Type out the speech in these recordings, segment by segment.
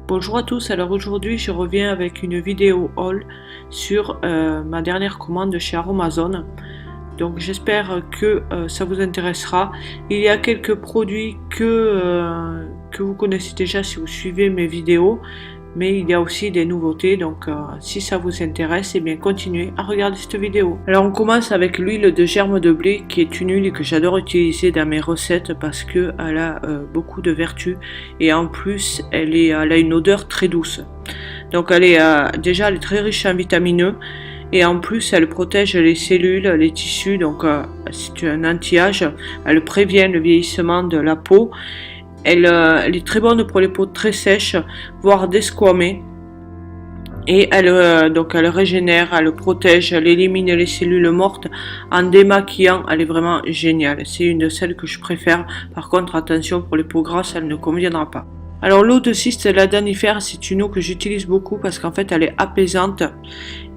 Bonjour à tous, alors aujourd'hui je reviens avec une vidéo haul sur ma dernière commande chez Aromazone. Donc j'espère que ça vous intéressera. Il y a quelques produits que vous connaissez déjà si vous suivez mes vidéos, mais il y a aussi des nouveautés, donc si ça vous intéresse, eh bien continuez à regarder cette vidéo. Alors on commence avec l'huile de germe de blé, qui est une huile que j'adore utiliser dans mes recettes parce qu'elle a beaucoup de vertus et en plus elle a une odeur très douce. Donc déjà elle est très riche en vitamines E et en plus elle protège les cellules, les tissus, donc c'est un anti-âge, elle prévient le vieillissement de la peau. Elle est très bonne pour les peaux très sèches, voire desquamées. Et elle régénère, elle protège, elle élimine les cellules mortes en démaquillant. Elle est vraiment géniale. C'est une de celles que je préfère. Par contre, attention, pour les peaux grasses, elle ne conviendra pas. Alors l'eau de cyste ladanifère, c'est une eau que j'utilise beaucoup parce qu'en fait elle est apaisante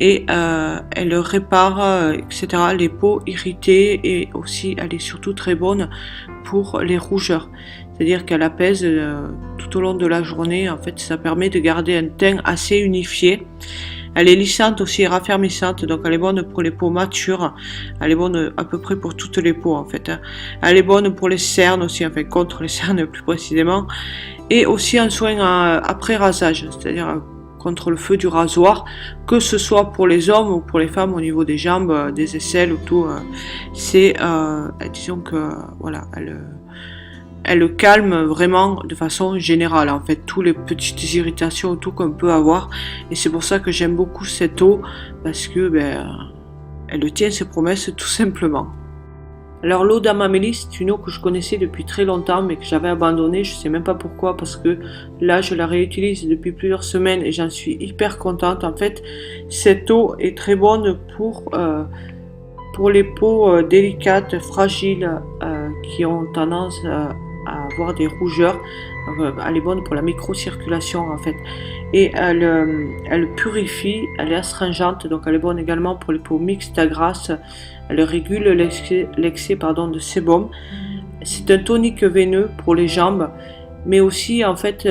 et elle répare etc. les peaux irritées, et aussi elle est surtout très bonne pour les rougeurs. C'est-à-dire qu'elle apaise tout au long de la journée. En fait, ça permet de garder un teint assez unifié. Elle est lissante aussi et raffermissante, donc elle est bonne pour les peaux matures. Elle est bonne à peu près pour toutes les peaux en fait. Elle est bonne pour les cernes aussi, enfin contre les cernes plus précisément. Et aussi un soin après rasage, c'est-à-dire contre le feu du rasoir, que ce soit pour les hommes ou pour les femmes au niveau des jambes, des aisselles ou tout. Disons que voilà, elle calme vraiment de façon générale en fait toutes les petites irritations tout qu'on peut avoir, et c'est pour ça que j'aime beaucoup cette eau parce que elle tient ses promesses tout simplement. Alors l'eau d'Amamélis, c'est une eau que je connaissais depuis très longtemps mais que j'avais abandonnée, je sais même pas pourquoi, parce que là je la réutilise depuis plusieurs semaines et j'en suis hyper contente. En fait cette eau est très bonne pour les peaux délicates, fragiles, qui ont tendance à avoir des rougeurs. Elle est bonne pour la microcirculation en fait, et elle purifie, elle est astringente, donc elle est bonne également pour les peaux mixtes à grasses. Elle régule l'excès de sébum. C'est un tonique veineux pour les jambes, mais aussi en fait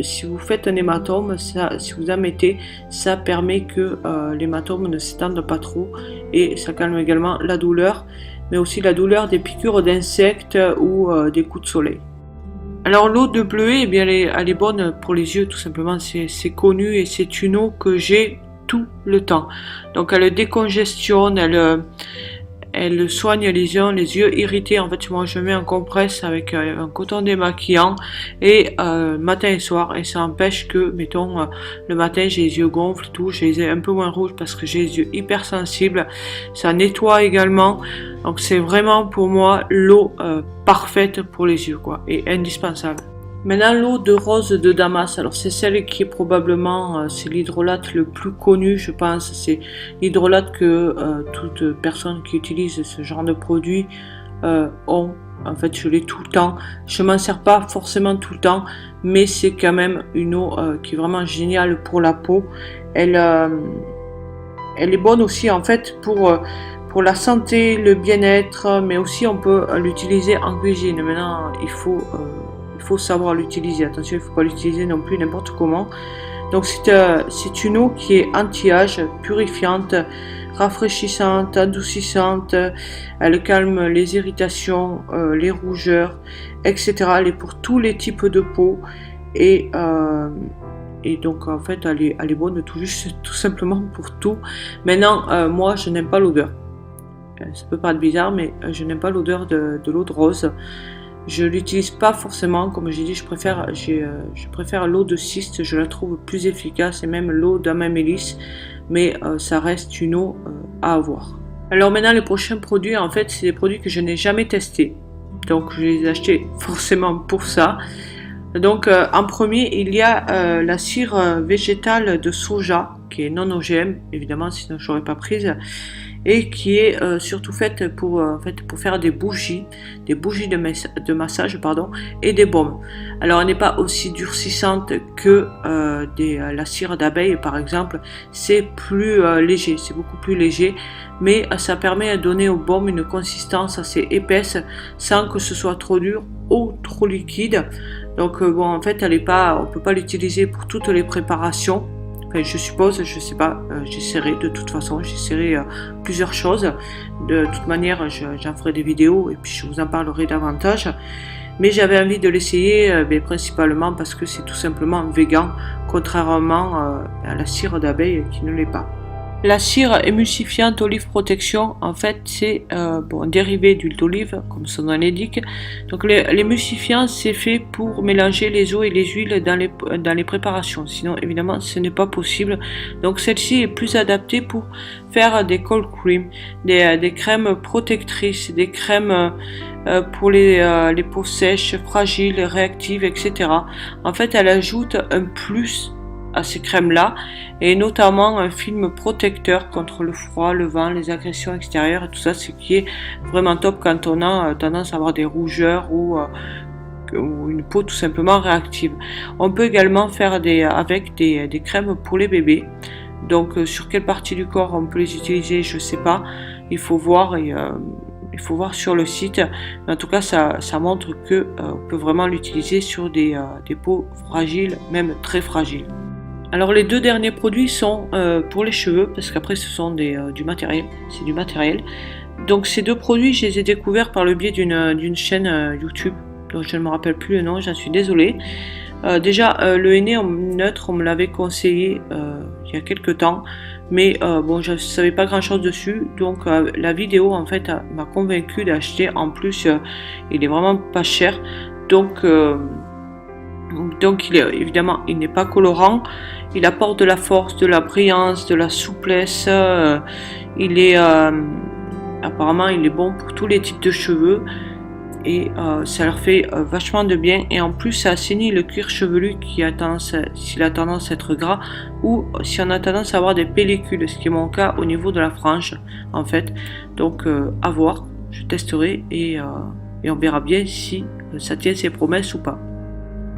si vous faites un hématome, si vous en mettez, ça permet que l'hématome ne s'étende pas trop, et ça calme également la douleur, mais aussi la douleur des piqûres d'insectes ou des coups de soleil. Alors l'eau de bleuet, eh bien, elle est bonne pour les yeux tout simplement, c'est connu, et c'est une eau que j'ai tout le temps. Donc elle décongestionne, elle soigne les yeux irrités. En fait, moi je mets en compresse avec un coton démaquillant et matin et soir, et ça empêche que, mettons, le matin j'ai les yeux gonflent, tout, j'ai les yeux un peu moins rouges parce que j'ai les yeux hypersensibles. Ça nettoie également, donc c'est vraiment pour moi l'eau parfaite pour les yeux quoi, et indispensable. Maintenant l'eau de rose de Damas, alors c'est celle qui est probablement, c'est l'hydrolate le plus connu je pense, c'est l'hydrolate que toute personne qui utilise ce genre de produit ont. En fait je l'ai tout le temps, je m'en sers pas forcément tout le temps, mais c'est quand même une eau qui est vraiment géniale pour la peau. Elle est bonne aussi en fait pour la santé, le bien-être, mais aussi on peut l'utiliser en cuisine. Maintenant il faut savoir l'utiliser, attention, il ne faut pas l'utiliser non plus n'importe comment. Donc c'est une eau qui est anti-âge, purifiante, rafraîchissante, adoucissante. Elle calme les irritations, les rougeurs, etc. Elle est pour tous les types de peau, et donc en fait elle est bonne tout simplement pour tout. Maintenant moi je n'aime pas l'odeur, ça peut paraître bizarre, mais je n'aime pas l'odeur de l'eau de rose. Je l'utilise pas forcément, comme j'ai dit, je préfère l'eau de cyste, je la trouve plus efficace, et même l'eau d'Amamélis, mais ça reste une eau à avoir. Alors maintenant les prochains produits, en fait c'est des produits que je n'ai jamais testés, donc je les ai achetés forcément pour ça. Donc en premier il y a la cire végétale de soja qui est non OGM, évidemment sinon je n'aurais pas prise. et qui est surtout faite pour faire des bougies de massage pardon, et des baumes. Alors elle n'est pas aussi durcissante que la cire d'abeille par exemple, c'est plus léger, c'est beaucoup plus léger, mais ça permet de donner au baume une consistance assez épaisse sans que ce soit trop dur ou trop liquide. Donc bon, en fait elle est pas, on peut pas l'utiliser pour toutes les préparations. Enfin, je suppose, je sais pas, j'essaierai de toute façon, j'essaierai plusieurs choses. De toute manière, j'en ferai des vidéos et puis je vous en parlerai davantage. Mais j'avais envie de l'essayer principalement parce que c'est tout simplement vegan, contrairement à la cire d'abeille qui ne l'est pas. La cire émulsifiante Olive Protection, en fait, c'est un dérivé d'huile d'olive, comme son nom l'indique. Donc l'émulsifiant, c'est fait pour mélanger les eaux et les huiles dans les préparations. Sinon, évidemment, ce n'est pas possible. Donc celle-ci est plus adaptée pour faire des cold cream, des crèmes protectrices, des crèmes pour les peaux sèches, fragiles, réactives, etc. En fait, elle ajoute un plus à ces crèmes-là, et notamment un film protecteur contre le froid, le vent, les agressions extérieures et tout ça, ce qui est vraiment top quand on a tendance à avoir des rougeurs ou une peau tout simplement réactive. On peut également faire avec des crèmes pour les bébés. Donc sur quelle partie du corps on peut les utiliser, je sais pas, il faut voir sur le site. Mais en tout cas, ça montre que on peut vraiment l'utiliser sur des peaux fragiles, même très fragiles. Alors les deux derniers produits sont pour les cheveux, parce qu'après ce sont du matériel, c'est du matériel. Donc ces deux produits, je les ai découverts par le biais d'une chaîne YouTube, dont je ne me rappelle plus le nom, j'en suis désolée. Déjà le henné neutre, on me l'avait conseillé il y a quelques temps, mais bon, je ne savais pas grand chose dessus, donc la vidéo en fait m'a convaincu d'acheter. En plus il est vraiment pas cher, donc évidemment il n'est pas colorant, il apporte de la force, de la brillance, de la souplesse, apparemment il est bon pour tous les types de cheveux, et ça leur fait vachement de bien, et en plus ça assainit le cuir chevelu s'il a tendance à être gras, ou si on a tendance à avoir des pellicules, ce qui est mon cas au niveau de la frange en fait. Donc à voir, je testerai et on verra bien si ça tient ses promesses ou pas.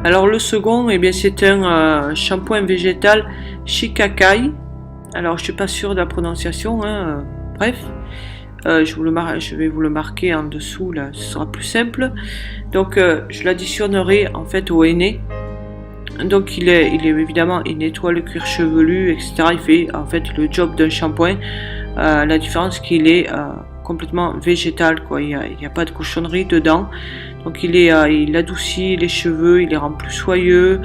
Alors le second, eh bien, c'est un shampoing végétal Shikakai. Alors je suis pas sûre de la prononciation, hein, bref. Je vais vous le marquer en dessous, là, ce sera plus simple. Donc je l'additionnerai en fait au henné. Donc il est évidemment, il nettoie le cuir chevelu, etc. Il fait en fait le job d'un shampoing. La différence qu'il est complètement végétal, quoi. Il n'y a pas de cochonnerie dedans. Donc il adoucit les cheveux, il les rend plus soyeux.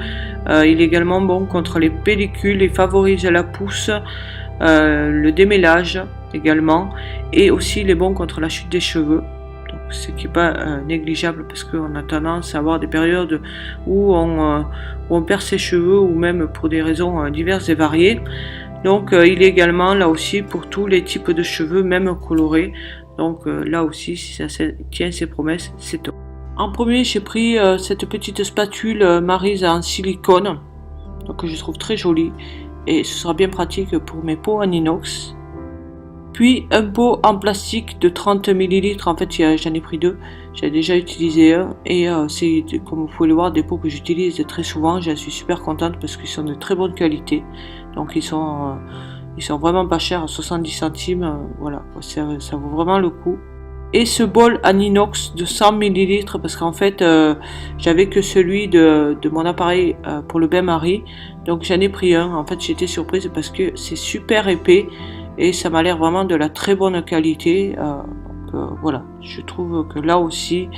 Il est également bon contre les pellicules et favorise la pousse, le démêlage également, et aussi il est bon contre la chute des cheveux. Donc ce qui n'est pas négligeable, parce qu'on a tendance à avoir des périodes où on perd ses cheveux, ou même pour des raisons diverses et variées. Donc il est également là aussi pour tous les types de cheveux, même colorés. Donc là aussi, si ça tient ses promesses, c'est top. En premier, j'ai pris cette petite spatule Maryse en silicone, donc que je trouve très jolie, et ce sera bien pratique pour mes pots en inox. Puis un pot en plastique de 30 ml, en fait j'en ai pris deux, j'ai déjà utilisé un, et c'est, comme vous pouvez le voir, des pots que j'utilise très souvent. Je suis super contente parce qu'ils sont de très bonne qualité, donc ils sont vraiment pas chers, 70 centimes, voilà, ça vaut vraiment le coup. Et ce bol en inox de 100 ml, parce qu'en fait j'avais que celui de mon appareil pour le bain-marie, donc j'en ai pris un. En fait j'étais surprise parce que c'est super épais et ça m'a l'air vraiment de la très bonne qualité. Donc voilà, je trouve que là aussi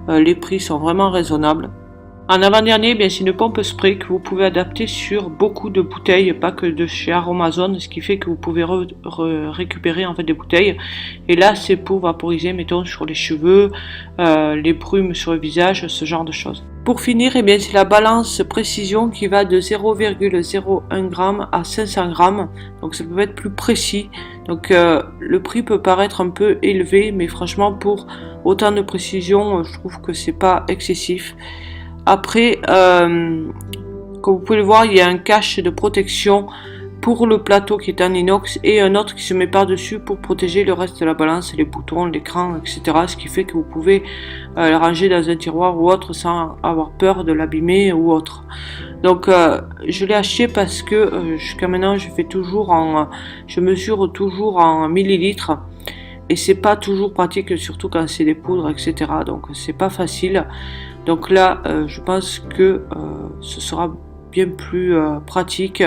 les prix sont vraiment raisonnables. En avant-dernier, bien, c'est une pompe spray que vous pouvez adapter sur beaucoup de bouteilles, pas que de chez Aromazone, ce qui fait que vous pouvez récupérer en fait des bouteilles. Et là, c'est pour vaporiser, mettons, sur les cheveux, les brumes sur le visage, ce genre de choses. Pour finir, eh bien, c'est la balance précision qui va de 0,01 g à 500 g, donc ça peut être plus précis. Donc le prix peut paraître un peu élevé, mais franchement, pour autant de précision, je trouve que c'est pas excessif. Après, comme vous pouvez le voir, il y a un cache de protection pour le plateau qui est en inox et un autre qui se met par-dessus pour protéger le reste de la balance, les boutons, l'écran, etc. Ce qui fait que vous pouvez le ranger dans un tiroir ou autre sans avoir peur de l'abîmer ou autre. Donc je l'ai acheté parce que jusqu'à maintenant je mesure toujours en millilitres et c'est pas toujours pratique, surtout quand c'est des poudres, etc. Donc c'est pas facile. Donc là je pense que ce sera bien plus pratique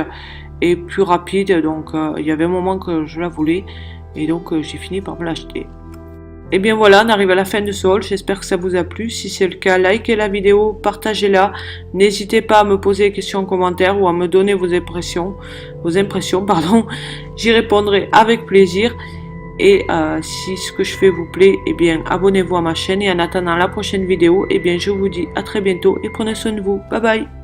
et plus rapide. Donc il y avait un moment que je la voulais et donc j'ai fini par me l'acheter. Et bien voilà, on arrive à la fin de ce haul, j'espère que ça vous a plu. Si c'est le cas, likez la vidéo, partagez-la. N'hésitez pas à me poser des questions en commentaire ou à me donner vos impressions, pardon. J'y répondrai avec plaisir. Et si ce que je fais vous plaît, eh bien abonnez-vous à ma chaîne. Et en attendant la prochaine vidéo, eh bien je vous dis à très bientôt et prenez soin de vous. Bye bye.